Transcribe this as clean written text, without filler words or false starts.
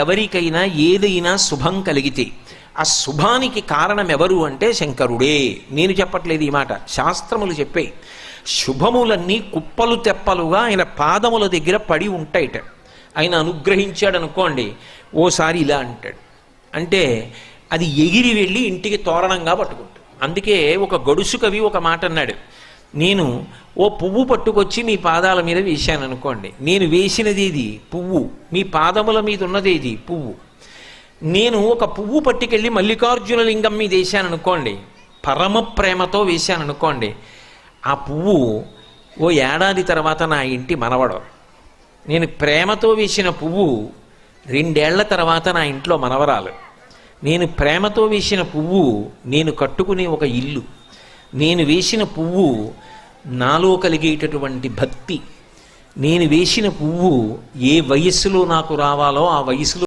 ఎవరికైనా ఏదైనా శుభం కలిగితే ఆ శుభానికి కారణం ఎవరు అంటే శంకరుడే. నేను చెప్పట్లేదు ఈ మాట, శాస్త్రములు చెప్పే. శుభములన్నీ కుప్పలు తెప్పలుగా ఆయన పాదముల దగ్గర పడి ఉంటాయిట. ఆయన అనుగ్రహించాడు అనుకోండి, ఓసారి ఇలా అంటాడు అంటే అది ఎగిరి వెళ్ళి ఇంటికి తోరణంగా పట్టుకుంటాడు. అందుకే ఒక గడుసు కవి ఒక మాట అన్నాడు, నేను ఓ పువ్వు పట్టుకొచ్చి మీ పాదాల మీద వేశాను అనుకోండి, నేను వేసినది ఇది పువ్వు, మీ పాదముల మీద ఉన్నది ఇది పువ్వు. నేను ఒక పువ్వు పట్టుకెళ్ళి మల్లికార్జున లింగం మీద వేశాను అనుకోండి, పరమ ప్రేమతో వేశాను అనుకోండి, ఆ పువ్వు ఓ ఏడాది తర్వాత నా ఇంటి మనవడం. నేను ప్రేమతో వేసిన పువ్వు 2 ఏళ్ల తర్వాత నా ఇంట్లో మనవరాలు. నేను ప్రేమతో వేసిన పువ్వు నేను కట్టుకునే ఒక ఇల్లు. నేను వేసిన పువ్వు నాలో కలిగేటటువంటి భక్తి. నేను వేసిన పువ్వు ఏ వయస్సులో నాకు రావాలో ఆ వయసులో